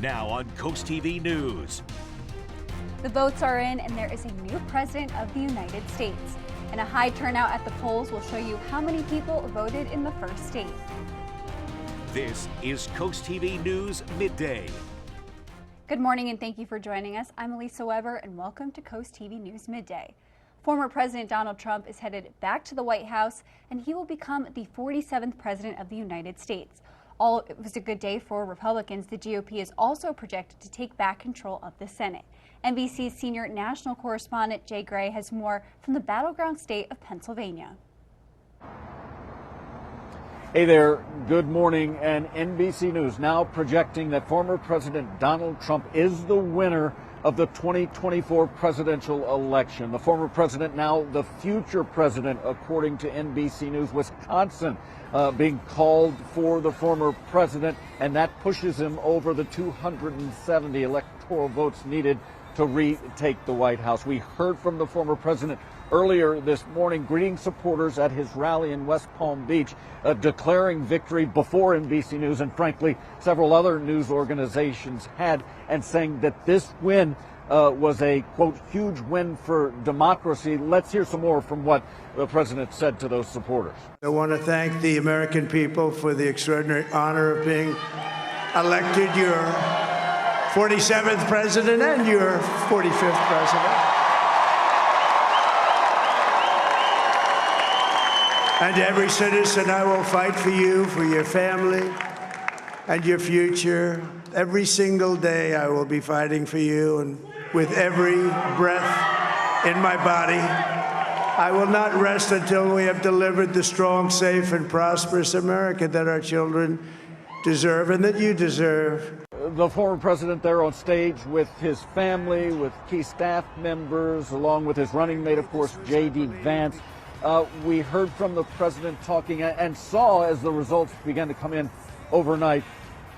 Now on CoastTV News. The votes are in and there is a new president of the United States. And a high turnout at the polls will show you how many people voted in the first state. This is CoastTV News Midday. Good morning and thank you for joining us. I'm Elisa Weber and welcome to CoastTV News Midday. Former President Donald Trump is headed back to the White House and he will become the 47th president of the United States. It was a good day for Republicans. The GOP is also projected to take back control of the Senate. NBC's senior national correspondent Jay Gray has more from the battleground state of Pennsylvania. Hey there, good morning, and NBC News now projecting that former President Donald Trump is the winner of the 2024 presidential election. The former president, now the future president, according to NBC News. Wisconsin being called for the former president, and that pushes him over the 270 electoral votes needed to retake the White House. We heard from the former president earlier this morning, greeting supporters at his rally in West Palm Beach, declaring victory before NBC News and, frankly, several other news organizations had, and saying that this win was a, quote, huge win for democracy. Let's hear some more from what the president said to those supporters. I want to thank the American people for the extraordinary honor of being elected your 47th president and your 45th president. And every citizen, I will fight for you, for your family, and your future. Every single day, I will be fighting for you, and with every breath in my body, I will not rest until we have delivered the strong, safe, and prosperous America that our children deserve and that you deserve. The former president there on stage with his family, with key staff members, along with his running mate, of course, J.D. Vance. We heard from the president talking and saw, as the results began to come in overnight,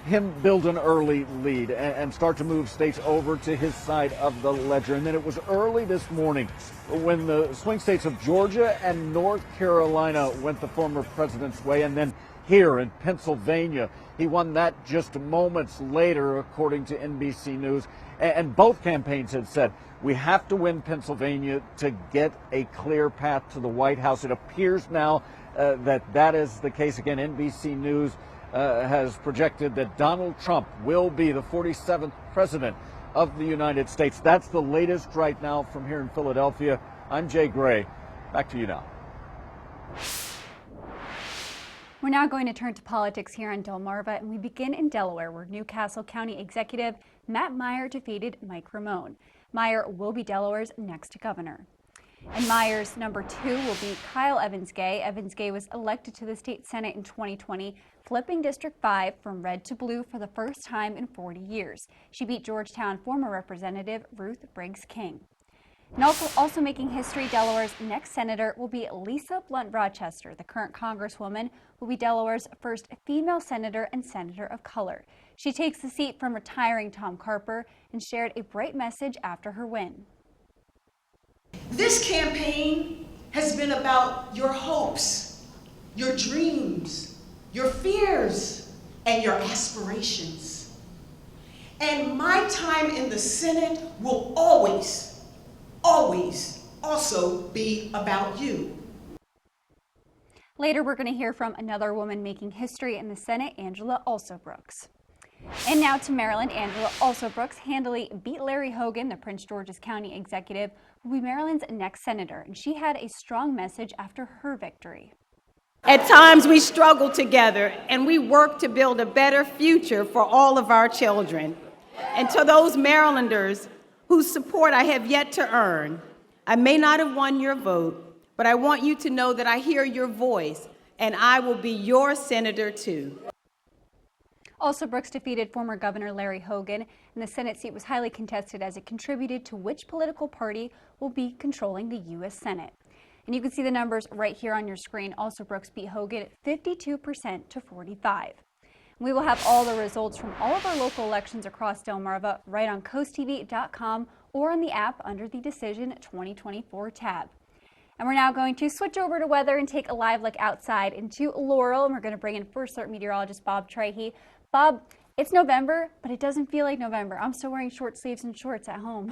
him build an early lead and start to move states over to his side of the ledger. And then it was early this morning when the swing states of Georgia and North Carolina went the former president's way. And then here in Pennsylvania, he won that just moments later, according to NBC News. And both campaigns had said, we have to win Pennsylvania to get a clear path to the White House. It appears now that is the case. Again, NBC News has projected that Donald Trump will be the 47th president of the United States. That's the latest right now from here in Philadelphia. I'm Jay Gray. Back to you now. We're now going to turn to politics here in Delmarva, and we begin in Delaware, where Newcastle County Executive Matt Meyer defeated Mike Ramone. Meyer will be Delaware's next governor. And Meyer's number 2 will be Kyle Evans-Gay. Evans-Gay was elected to the state Senate in 2020, flipping District 5 from red to blue for the first time in 40 years. She beat Georgetown former Representative Ruth Briggs King. And also making history, Delaware's next senator will be Lisa Blunt Rochester. The current congresswoman will be Delaware's first female senator and senator of color. She takes the seat from retiring Tom Carper and shared a bright message after her win. This campaign has been about your hopes, your dreams, your fears, and your aspirations. And my time in the Senate will always also be about you. Later, we're going to hear from another woman making history in the Senate, Angela Alsobrooks. And now to Maryland. Angela Alsobrooks handily beat Larry Hogan, the Prince George's County executive, who will be Maryland's next senator, and she had a strong message after her victory. At times we struggle together and we work to build a better future for all of our children. And to those Marylanders whose support I have yet to earn, I may not have won your vote, but I want you to know that I hear your voice and I will be your senator too. Alsobrooks defeated former Governor Larry Hogan, and the Senate seat was highly contested as it contributed to which political party will be controlling the U.S. Senate. And you can see the numbers right here on your screen. Alsobrooks beat Hogan at 52% to 45%. We will have all the results from all of our local elections across Delmarva right on CoastTV.com or on the app under the Decision 2024 tab. And we're now going to switch over to weather and take a live look outside into Laurel, and we're going to bring in First Alert meteorologist Bob Trahey. Bob, It's November, but it doesn't feel like November. I'm still wearing short sleeves and shorts at home.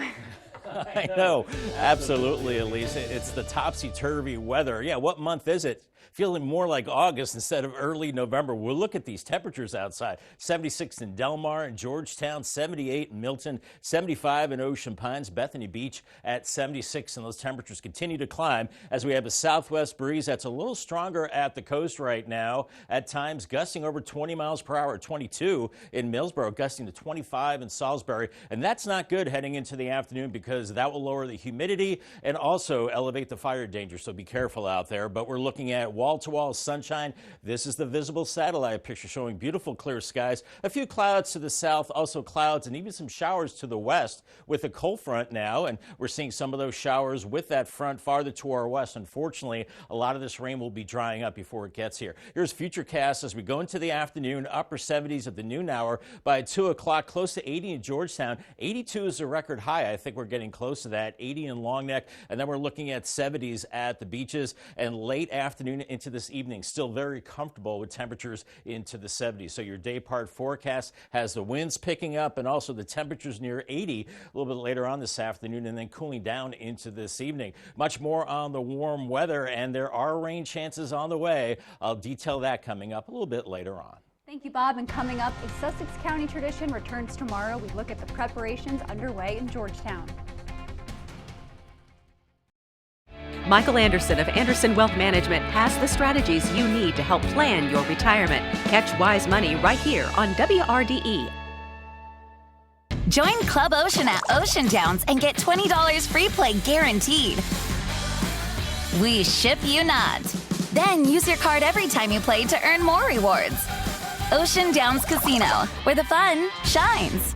I know, absolutely, Elise. It's the topsy-turvy weather. Yeah, what month is it? Feeling more like August instead of early November. We'll look at these temperatures outside. 76 in Delmar and Georgetown, 78 in Milton, 75 in Ocean Pines, Bethany Beach at 76, and those temperatures continue to climb as we have a southwest breeze that's a little stronger at the coast right now, at times gusting over 20 miles per hour, 22 in Millsboro, gusting to 25 in Salisbury, and that's not good heading into the afternoon because that will lower the humidity and also elevate the fire danger, so be careful out there. But we're looking at wall-to-wall sunshine. This is the visible satellite picture showing beautiful clear skies. A few clouds to the south, also clouds and even some showers to the west with a cold front now. And we're seeing some of those showers with that front farther to our west. Unfortunately, a lot of this rain will be drying up before it gets here. Here's futurecast as we go into the afternoon, upper 70s at the noon hour. By 2 o'clock, close to 80 in Georgetown. 82 is a record high. I think we're getting close to that. 80 in Long Neck. And then we're looking at 70s at the beaches and late afternoon into this evening. Still very comfortable with temperatures into the 70s. So your day part forecast has the winds picking up and also the temperatures near 80 a little bit later on this afternoon and then cooling down into this evening. Much more on the warm weather, and there are rain chances on the way. I'll detail that coming up a little bit later on. Thank you, Bob. And coming up, a Sussex County tradition returns tomorrow. We look at the preparations underway in Georgetown. Michael Anderson of Anderson Wealth Management has the strategies you need to help plan your retirement. Catch Wise Money right here on WRDE. Join Club Ocean at Ocean Downs and get $20 free play guaranteed. We ship you not. Then use your card every time you play to earn more rewards. Ocean Downs Casino, where the fun shines.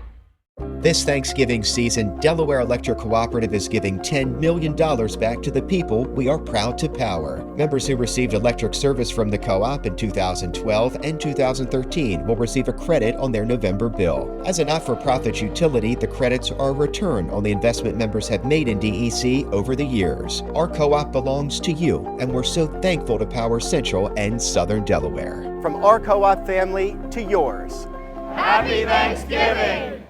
This Thanksgiving season, Delaware Electric Cooperative is giving $10 million back to the people we are proud to power. Members who received electric service from the co-op in 2012 and 2013 will receive a credit on their November bill. As a not-for-profit utility, the credits are a return on the investment members have made in DEC over the years. Our co-op belongs to you, and we're so thankful to power Central and Southern Delaware. From our co-op family to yours. Happy Thanksgiving!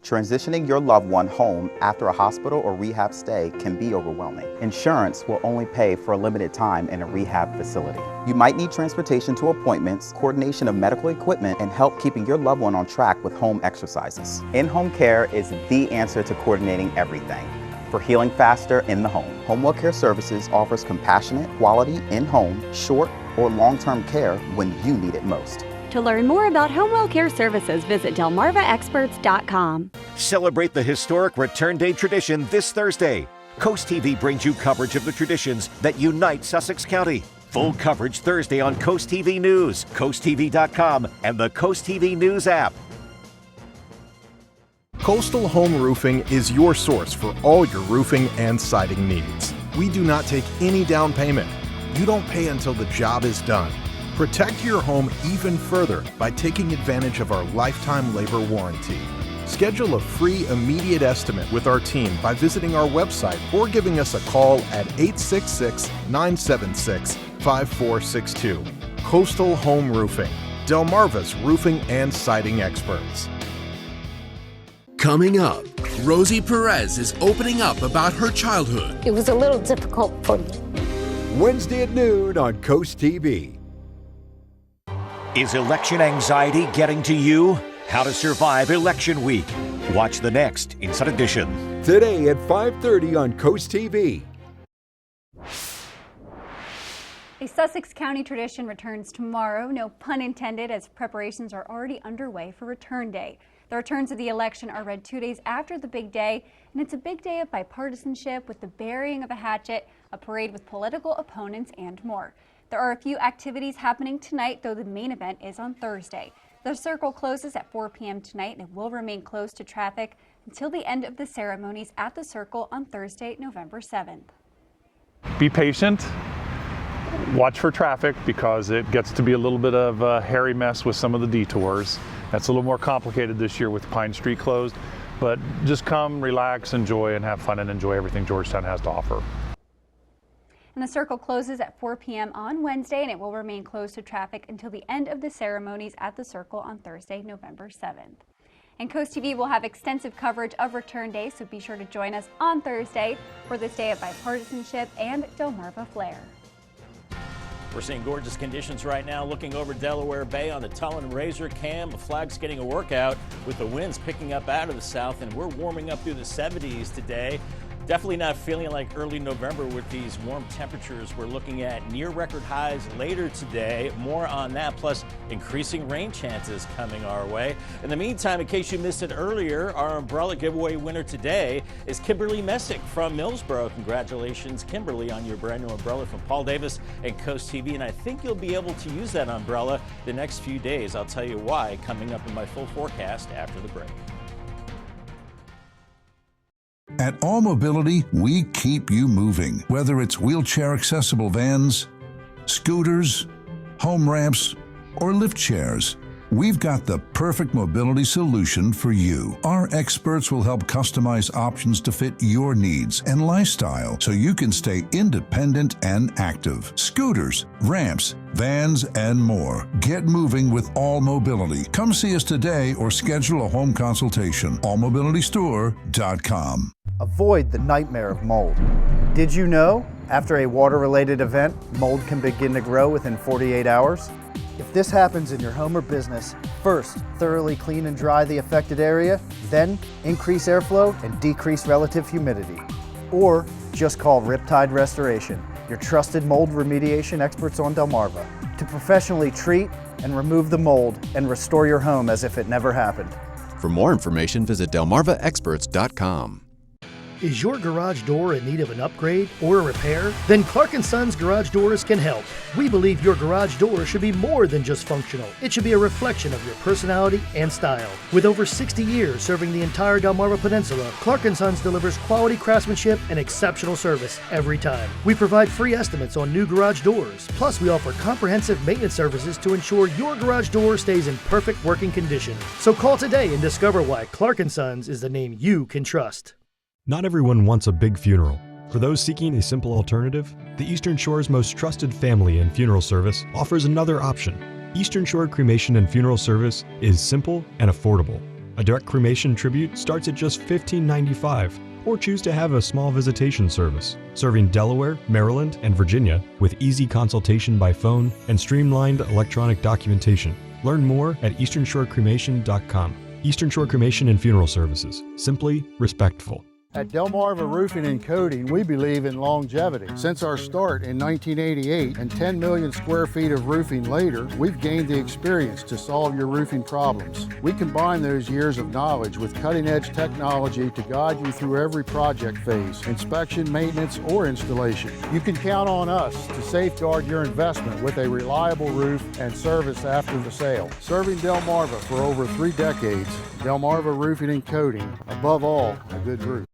Transitioning your loved one home after a hospital or rehab stay can be overwhelming. Insurance will only pay for a limited time in a rehab facility. You might need transportation to appointments, coordination of medical equipment, and help keeping your loved one on track with home exercises. In-home care is the answer to coordinating everything. For healing faster in the home, Home Well Care Services offers compassionate, quality, in-home, short, or long-term care when you need it most. To learn more about Home Well Care Services, visit delmarvaexperts.com. Celebrate the historic Return Day tradition this Thursday. Coast TV brings you coverage of the traditions that unite Sussex County. Full coverage Thursday on Coast TV News, coasttv.com, and the Coast TV News app. Coastal Home Roofing is your source for all your roofing and siding needs. We do not take any down payment. You don't pay until the job is done. Protect your home even further by taking advantage of our lifetime labor warranty. Schedule a free immediate estimate with our team by visiting our website or giving us a call at 866-976-5462. Coastal Home Roofing, Delmarva's roofing and siding experts. Coming up, Rosie Perez is opening up about her childhood. It was a little difficult for me. Wednesday at noon on Coast TV. Is election anxiety getting to you? How to survive election week. Watch the next Inside Edition. Today at 5:30 on Coast TV. A Sussex County tradition returns tomorrow, no pun intended, as preparations are already underway for Return Day. The returns of the election are read 2 days after the big day, and it's a big day of bipartisanship with the burying of a hatchet, a parade with political opponents, and more. There are a few activities happening tonight, though the main event is on Thursday. The circle closes at 4 p.m. tonight and will remain closed to traffic until the end of the ceremonies at the circle on Thursday, November 7th. Be patient. Watch for traffic because it gets to be a little bit of a hairy mess with some of the detours. That's a little more complicated this year with Pine Street closed, but just come, relax, enjoy, and have fun and enjoy everything Georgetown has to offer. And the circle closes at 4 p.m. on Wednesday, and it will remain closed to traffic until the end of the ceremonies at the circle on Thursday, November 7th. And Coast TV will have extensive coverage of Return Day, so be sure to join us on Thursday for this day of bipartisanship and Delmarva flair. We're seeing gorgeous conditions right now, looking over Delaware Bay on the Tullen Razor Cam. The flag's getting a workout with the winds picking up out of the south, and we're warming up through the 70s today. Definitely not feeling like early November with these warm temperatures. We're looking at near record highs later today. More on that, plus increasing rain chances coming our way. In the meantime, in case you missed it earlier, our umbrella giveaway winner today is Kimberly Messick from Millsboro. Congratulations, Kimberly, on your brand new umbrella from Paul Davis and Coast TV. And I think you'll be able to use that umbrella the next few days. I'll tell you why coming up in my full forecast after the break. At All Mobility, we keep you moving. Whether it's wheelchair-accessible vans, scooters, home ramps, or lift chairs, we've got the perfect mobility solution for you. Our experts will help customize options to fit your needs and lifestyle so you can stay independent and active. Scooters, ramps, vans, and more. Get moving with All Mobility. Come see us today or schedule a home consultation. allmobilitystore.com. Avoid the nightmare of mold. Did you know, after a water-related event, mold can begin to grow within 48 hours? If this happens in your home or business, first thoroughly clean and dry the affected area, then increase airflow and decrease relative humidity. Or just call Riptide Restoration, your trusted mold remediation experts on Delmarva, to professionally treat and remove the mold and restore your home as if it never happened. For more information, visit delmarvaexperts.com. Is your garage door in need of an upgrade or a repair? Then Clark & Sons Garage Doors can help. We believe your garage door should be more than just functional. It should be a reflection of your personality and style. With over 60 years serving the entire Delmarva Peninsula, Clark & Sons delivers quality craftsmanship and exceptional service every time. We provide free estimates on new garage doors. Plus, we offer comprehensive maintenance services to ensure your garage door stays in perfect working condition. So call today and discover why Clark & Sons is the name you can trust. Not everyone wants a big funeral. For those seeking a simple alternative, the Eastern Shore's most trusted family and funeral service offers another option. Eastern Shore Cremation and Funeral Service is simple and affordable. A direct cremation tribute starts at just $15.95, or choose to have a small visitation service, serving Delaware, Maryland, and Virginia with easy consultation by phone and streamlined electronic documentation. Learn more at easternshorecremation.com. Eastern Shore Cremation and Funeral Services. Simply respectful. At Delmarva Roofing and Coating, we believe in longevity. Since our start in 1988 and 10 million square feet of roofing later, we've gained the experience to solve your roofing problems. We combine those years of knowledge with cutting-edge technology to guide you through every project phase, inspection, maintenance, or installation. You can count on us to safeguard your investment with a reliable roof and service after the sale. Serving Delmarva for over 3 decades, Delmarva Roofing and Coating, above all, a good roof.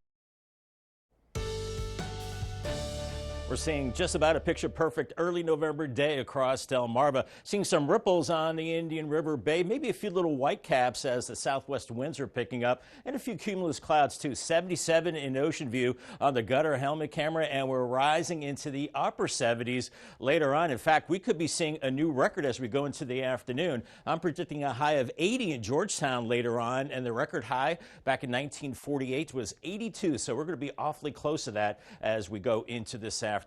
We're seeing just about a picture-perfect early November day across Delmarva. Seeing some ripples on the Indian River Bay, maybe a few little white caps as the southwest winds are picking up, and a few cumulus clouds too. 77 in Ocean View on the gutter helmet camera, and we're rising into the upper 70s later on. In fact, we could be seeing a new record as we go into the afternoon. I'm predicting a high of 80 in Georgetown later on, and the record high back in 1948 was 82, so we're going to be awfully close to that as we go into this afternoon.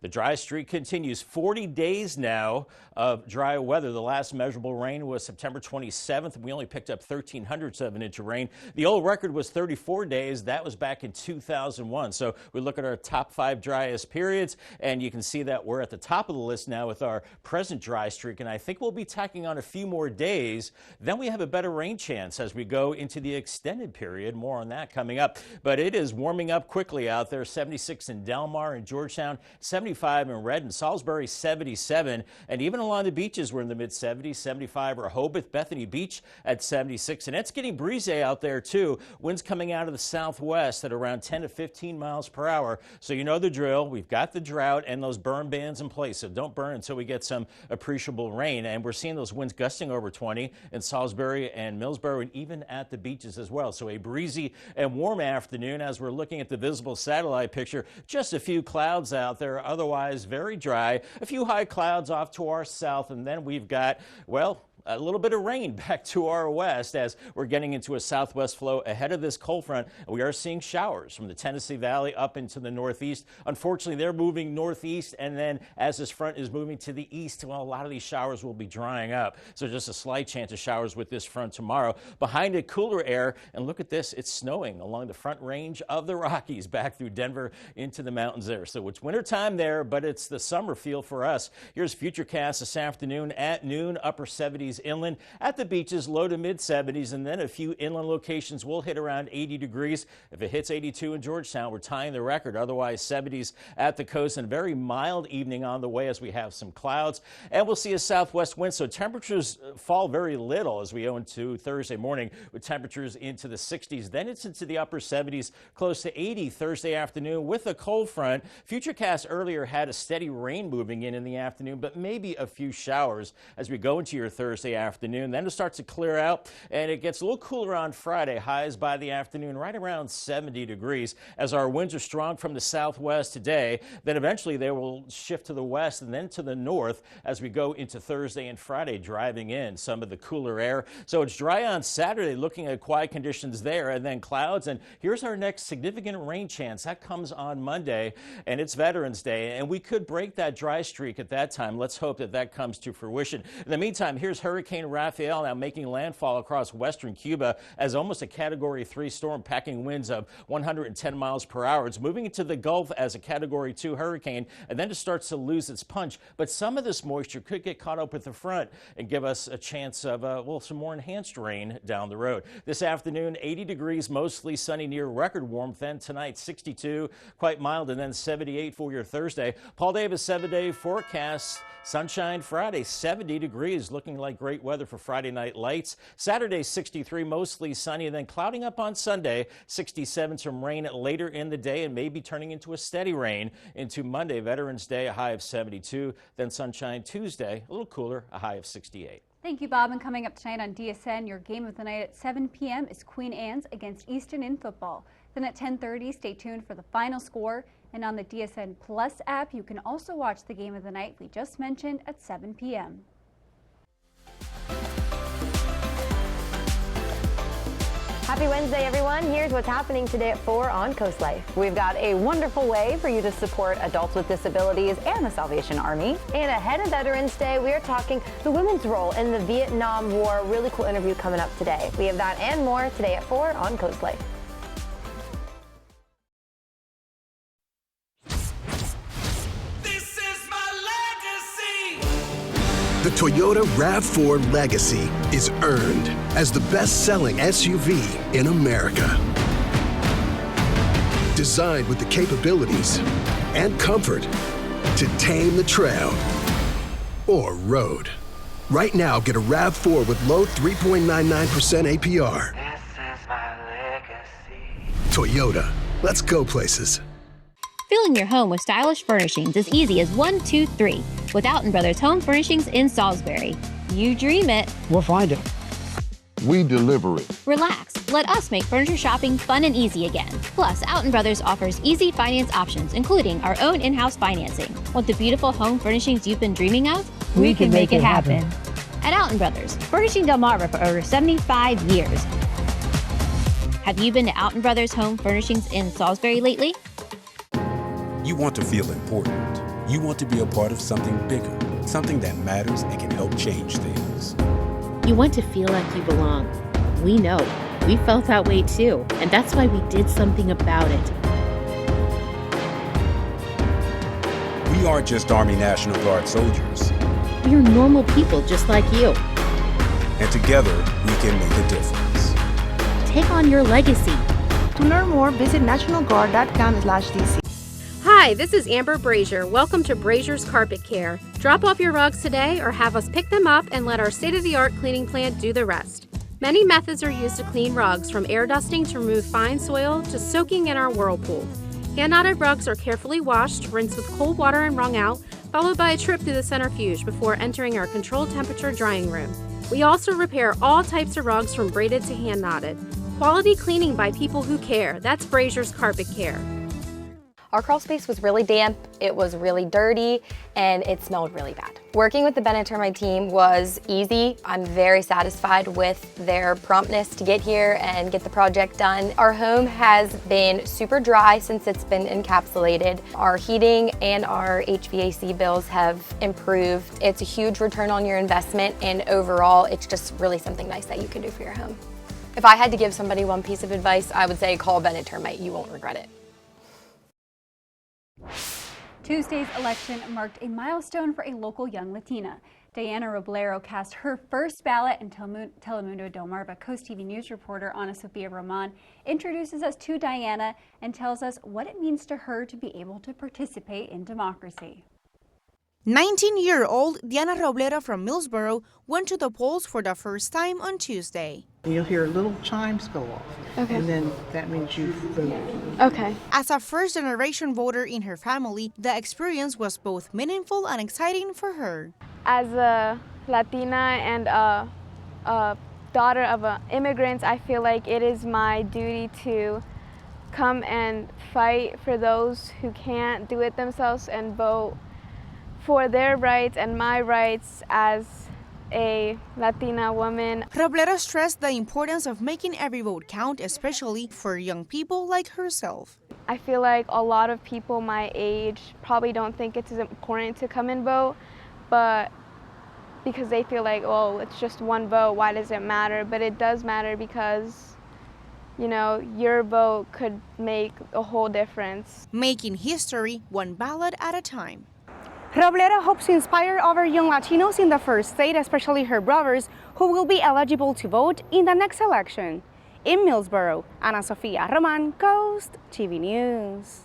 The dry streak continues. 40 days now of dry weather. The last measurable rain was September 27th. We only picked up 1,300 of an inch of rain. The old record was 34 days. That was back in 2001. So we look at our top 5 driest periods, and you can see that we're at the top of the list now with our present dry streak. And I think we'll be tacking on a few more days. Then we have a better rain chance as we go into the extended period. More on that coming up. But it is warming up quickly out there. 76 in Delmar and Georgetown. 75 in Red and Salisbury, 77. And even along the beaches, we're in the mid-70s. 75 Rehoboth, Bethany Beach at 76. And it's getting breezy out there, too. Winds coming out of the southwest at around 10 to 15 miles per hour. So you know the drill. We've got the drought and those burn bans in place. So don't burn until we get some appreciable rain. And we're seeing those winds gusting over 20 in Salisbury and Millsboro, and even at the beaches as well. So a breezy and warm afternoon as we're looking at the visible satellite picture. Just a few clouds clouds out there, otherwise very dry. A few high clouds off to our south, and then we've got, well, a little bit of rain back to our west as we're getting into a southwest flow ahead of this cold front. We are seeing showers from the Tennessee Valley up into the northeast. Unfortunately, they're moving northeast, and then as this front is moving to the east, well, a lot of these showers will be drying up. So just a slight chance of showers with this front tomorrow. Behind it, cooler air, and look at this, it's snowing along the front range of the Rockies back through Denver into the mountains there. So it's wintertime there, but it's the summer feel for us. Here's Futurecast this afternoon at noon, upper 70s inland. At the beaches, low to mid 70s, and then a few inland locations will hit around 80 degrees. If it hits 82 in Georgetown, we're tying the record. Otherwise, 70s at the coast, and a very mild evening on the way as we have some clouds. And we'll see a southwest wind, so temperatures fall very little as we go into Thursday morning with temperatures into the 60s. Then it's into the upper 70s, close to 80 Thursday afternoon with a cold front. Futurecast earlier had a steady rain moving in the afternoon, but maybe a few showers as we go into your Thursday afternoon. Then it starts to clear out, and it gets a little cooler on Friday. Highs by the afternoon right around 70 degrees as our winds are strong from the southwest today. Then eventually they will shift to the west and then to the north as we go into Thursday and Friday, driving in some of the cooler air. So it's dry on Saturday, looking at quiet conditions there, and then clouds. And here's our next significant rain chance. That comes on Monday, and it's Veterans Day, and we could break that dry streak at that time. Let's hope that that comes to fruition. In the meantime, here's Hurricane Rafael now making landfall across western Cuba as almost a Category 3 storm, packing winds of 110 miles per hour. It's moving into the Gulf as a Category 2 hurricane, and then it starts to lose its punch. But some of this moisture could get caught up with the front and give us a chance of, well, some more enhanced rain down the road. This afternoon, 80 degrees, mostly sunny, near record warmth. Then tonight, 62, quite mild, and then 78 for your Thursday. Paul Davis 7-day forecast. Sunshine Friday, 70 degrees, looking like great weather for Friday night lights. Saturday, 63, mostly sunny, and then clouding up on Sunday, 67, some rain later in the day, and maybe turning into a steady rain into Monday, Veterans Day, a high of 72. Then sunshine Tuesday, a little cooler, a high of 68. Thank you, Bob. And coming up tonight on DSN, your game of the night at 7 p.m. is Queen Anne's against Easton in football. Then at 10:30, stay tuned for the final score. And on the DSN Plus app, you can also watch the game of the night we just mentioned at 7 p.m. Happy Wednesday, everyone. Here's what's happening today at 4 on Coast Life. We've got a wonderful way for you to support adults with disabilities and the Salvation Army. And ahead of Veterans Day, we are talking the women's role in the Vietnam War. Really cool interview coming up today. We have that and more today at 4 on Coast Life. The Toyota RAV4 Legacy is earned as the best-selling SUV in America. Designed with the capabilities and comfort to tame the trail or road. Right now, get a RAV4 with low 3.99% APR. This is my legacy. Toyota, let's go places. Filling your home with stylish furnishings is easy as 1, 2, 3 with Alton Brothers Home Furnishings in Salisbury. You dream it. We'll find it. We deliver it. Relax. Let us make furniture shopping fun and easy again. Plus, Alton Brothers offers easy finance options, including our own in-house financing. Want the beautiful home furnishings you've been dreaming of? We can make it happen. At Alton Brothers, furnishing Delmarva for over 75 years. Have you been to Alton Brothers Home Furnishings in Salisbury lately? You want to feel important. You want to be a part of something bigger, something that matters and can help change things. You want to feel like you belong. We know. We felt that way too, and that's why we did something about it. We aren't just Army National Guard soldiers. We are normal people just like you. And together, we can make a difference. Take on your legacy. To learn more, visit nationalguard.com/DC. Hi, this is Amber Brazier. Welcome to Brazier's Carpet Care. Drop off your rugs today or have us pick them up and let our state-of-the-art cleaning plant do the rest. Many methods are used to clean rugs, from air dusting to remove fine soil to soaking in our whirlpool. Hand-knotted rugs are carefully washed, rinsed with cold water and wrung out, followed by a trip through the centrifuge before entering our controlled temperature drying room. We also repair all types of rugs from braided to hand-knotted. Quality cleaning by people who care. That's Brazier's Carpet Care. Our crawl space was really damp, it was really dirty, and it smelled really bad. Working with the Bennett termite team was easy. I'm very satisfied with their promptness to get here and get the project done. Our home has been super dry since it's been encapsulated. Our heating and our HVAC bills have improved. It's a huge return on your investment, and overall, it's just really something nice that you can do for your home. If I had to give somebody one piece of advice, I would say call Bennett Termite. You won't regret it. Tuesday's election marked a milestone for a local young Latina. Diana Roblero cast her first ballot, and Telemundo Delmarva CoastTV News reporter Ana Sofia Roman introduces us to Diana and tells us what it means to her to be able to participate in democracy. 19-year-old Diana Roblero from Millsboro went to the polls for the first time on Tuesday. You'll hear little chimes go off, okay, and then that means you voted. Okay. As a first-generation voter in her family, the experience was both meaningful and exciting for her. As a Latina and a daughter of immigrants, I feel like it is my duty to come and fight for those who can't do it themselves and vote for their rights and my rights as a Latina woman. Roblero stressed the importance of making every vote count, especially for young people like herself. I feel like a lot of people my age probably don't think it's as important to come and vote, but because they feel like, oh, it's just one vote, why does it matter? But it does matter because, you know, your vote could make a whole difference. Making history one ballot at a time. Roblero hopes to inspire other young Latinos in the first state, especially her brothers, who will be eligible to vote in the next election. In Millsboro, Ana Sofia Roman, Coast TV News.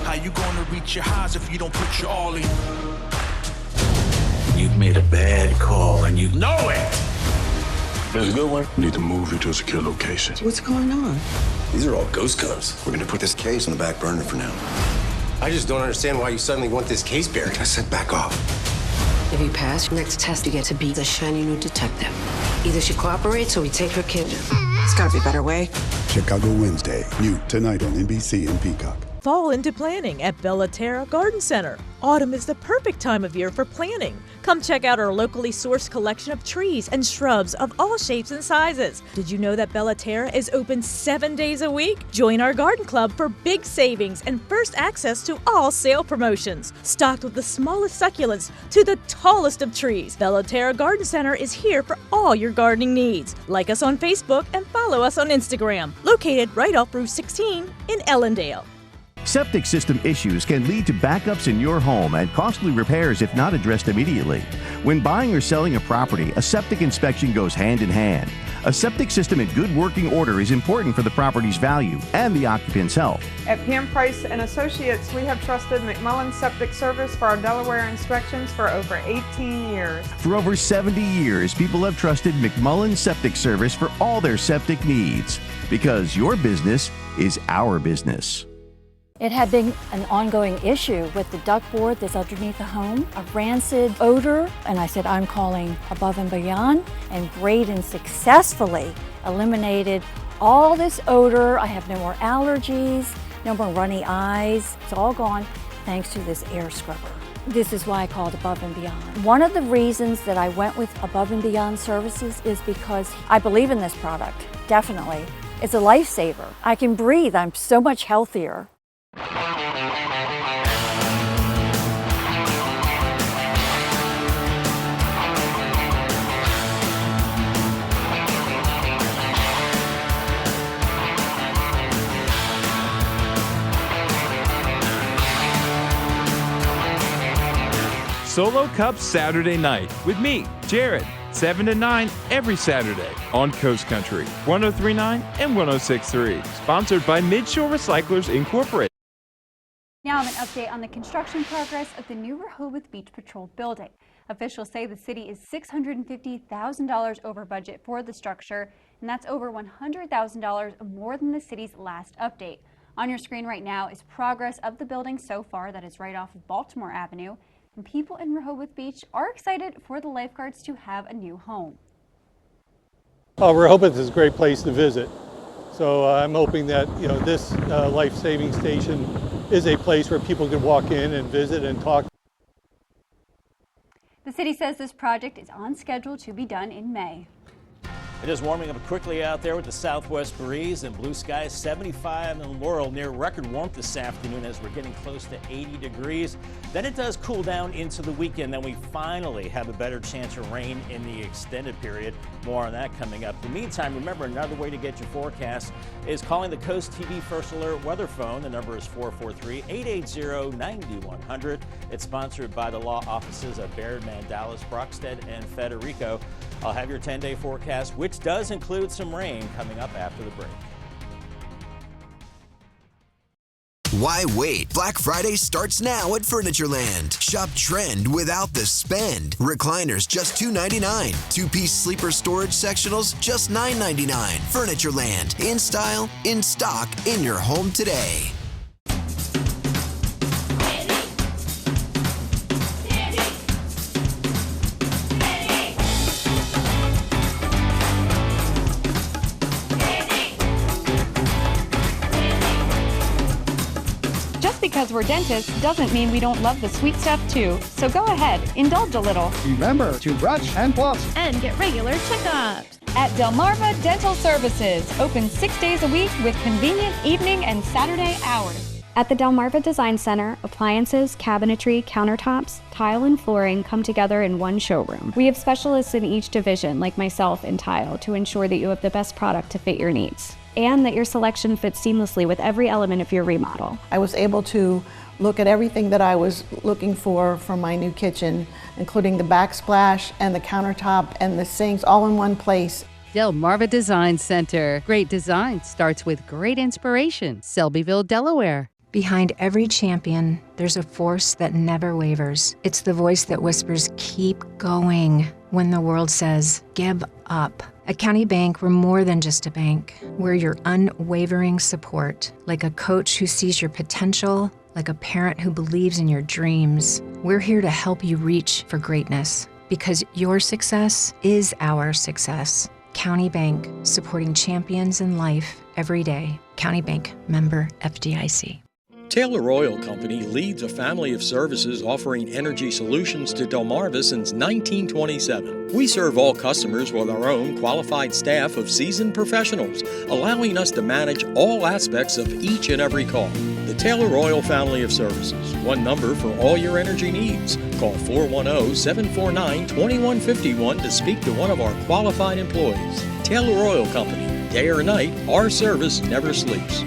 How you gonna reach your highs if you don't put your all in? You've made a bad call and you know it! There's a good one. Need to move you to a secure location. What's going on? These are all ghost guns. We're gonna put this case on the back burner for now. I just don't understand why you suddenly want this case buried. I said back off. If you pass, next test you get to be the shiny new detective. Either she cooperates or we take her kid. It's gotta be a better way. Chicago Wednesday, new tonight on NBC and Peacock. Fall into planning at Bella Terra Garden Center. Autumn is the perfect time of year for planting. Come check out our locally sourced collection of trees and shrubs of all shapes and sizes. Did you know that Bella Terra is open 7 days a week? Join our garden club for big savings and first access to all sale promotions. Stocked with the smallest succulents to the tallest of trees, Bella Terra Garden Center is here for all your gardening needs. Like us on Facebook and follow us on Instagram. Located right off Route 16 in Ellendale. Septic system issues can lead to backups in your home and costly repairs if not addressed immediately. When buying or selling a property, a septic inspection goes hand in hand. A septic system in good working order is important for the property's value and the occupant's health. At PM Price and Associates, we have trusted McMullen Septic Service for our Delaware inspections for over 18 years. For over 70 years, people have trusted McMullen Septic Service for all their septic needs. Because your business is our business. It had been an ongoing issue with the ductboard that's underneath the home, a rancid odor, and I said, I'm calling Above and Beyond, and Graydon successfully eliminated all this odor. I have no more allergies, no more runny eyes. It's all gone thanks to this air scrubber. This is why I called Above and Beyond. One of the reasons that I went with Above and Beyond Services is because I believe in this product, definitely. It's a lifesaver. I can breathe, I'm so much healthier. Solo Cup Saturday night with me, Jared, 7 to 9 every Saturday on Coast Country, 103.9 and 106.3. Sponsored by Midshore Recyclers Incorporated. Now an update on the construction progress of the new Rehoboth Beach Patrol building. Officials say the city is $650,000 over budget for the structure, and that's over $100,000 more than the city's last update. On your screen right now is progress of the building so far that is right off of Baltimore Avenue, and people in Rehoboth Beach are excited for the lifeguards to have a new home. We're hoping this is a great place to visit. So I'm hoping that this life-saving station is a place where people can walk in and visit and talk. The city says this project is on schedule to be done in May. It is warming up quickly out there with the southwest breeze and blue skies. 75 in Laurel, near record warmth this afternoon as we're getting close to 80 degrees. Then it does cool down into the weekend. Then we finally have a better chance of rain in the extended period. More on that coming up. In the meantime, remember, another way to get your forecast is calling the CoastTV First Alert weather phone. The number is 443-880-9100. It's sponsored by the law offices of Baird, Mandalis, Brockstead, and Federico. I'll have your 10-day forecast, which does include some rain, coming up after the break. Why wait? Black Friday starts now at Furnitureland. Shop trend without the spend. Recliners just $2.99. Two-piece sleeper storage sectionals just $9.99. Furnitureland. In style, in stock, in your home today. Because we're dentists doesn't mean we don't love the sweet stuff too. So go ahead, indulge a little. Remember to brush and floss. And get regular checkups. At Delmarva Dental Services, open 6 days a week with convenient evening and Saturday hours. At the Delmarva Design Center, appliances, cabinetry, countertops, tile, and flooring come together in one showroom. We have specialists in each division, like myself in tile, to ensure that you have the best product to fit your needs, and that your selection fits seamlessly with every element of your remodel. I was able to look at everything that I was looking for my new kitchen, including the backsplash and the countertop and the sinks all in one place. Delmarva Design Center. Great design starts with great inspiration. Selbyville, Delaware. Behind every champion, there's a force that never wavers. It's the voice that whispers, keep going, when the world says, give up. At County Bank, we're more than just a bank. We're your unwavering support, like a coach who sees your potential, like a parent who believes in your dreams. We're here to help you reach for greatness, because your success is our success. County Bank, supporting champions in life every day. County Bank, member FDIC. Taylor Oil Company leads a family of services offering energy solutions to Delmarva since 1927. We serve all customers with our own qualified staff of seasoned professionals, allowing us to manage all aspects of each and every call. The Taylor Oil family of services, one number for all your energy needs. Call 410-749-2151 to speak to one of our qualified employees. Taylor Oil Company, day or night, our service never sleeps.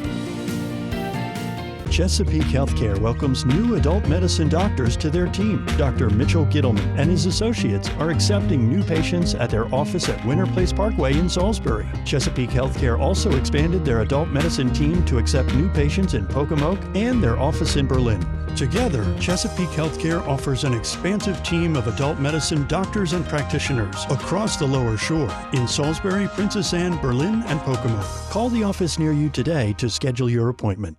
Chesapeake Healthcare welcomes new adult medicine doctors to their team. Dr. Mitchell Gittleman and his associates are accepting new patients at their office at Winter Place Parkway in Salisbury. Chesapeake Healthcare also expanded their adult medicine team to accept new patients in Pocomoke and their office in Berlin. Together, Chesapeake Healthcare offers an expansive team of adult medicine doctors and practitioners across the Lower Shore in Salisbury, Princess Anne, Berlin, and Pocomoke. Call the office near you today to schedule your appointment.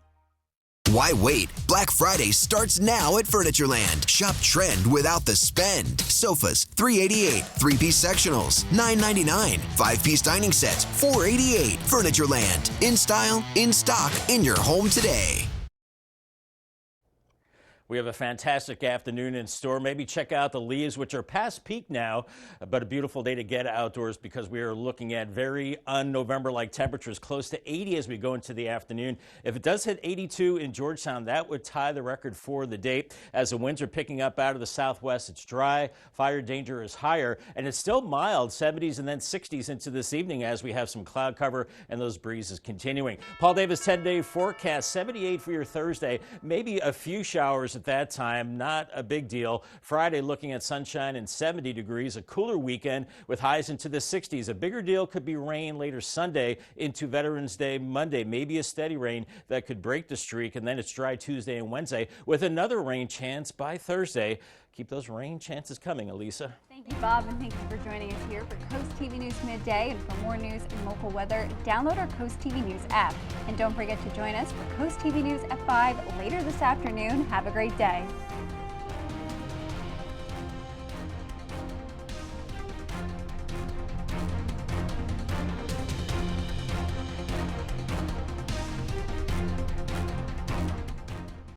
Why wait? Black Friday starts now at Furnitureland. Shop trend without the spend. Sofas, $388. Three-piece sectionals, $9.99. Five-piece dining sets, $488. Furnitureland. In style, in stock, in your home today. We have a fantastic afternoon in store. Maybe check out the leaves, which are past peak now, but a beautiful day to get outdoors because we are looking at very un-November-like temperatures, close to 80 as we go into the afternoon. If it does hit 82 in Georgetown, that would tie the record for the day. As the winds are picking up out of the southwest, it's dry, fire danger is higher, and it's still mild, 70s and then 60s into this evening as we have some cloud cover and those breezes continuing. Paul Davis 10-day forecast, 78 for your Thursday, maybe a few showers at that time, not a big deal. Friday looking at sunshine and 70 degrees, a cooler weekend with highs into the 60s. A bigger deal could be rain later Sunday into Veterans Day Monday, maybe a steady rain that could break the streak, and then it's dry Tuesday and Wednesday with another rain chance by Thursday. Keep those rain chances coming, Elisa. Thank you, Bob, and thank you for joining us here for Coast TV News Midday. And for more news and local weather, download our Coast TV News app. And don't forget to join us for Coast TV News at 5 later this afternoon. Have a great day.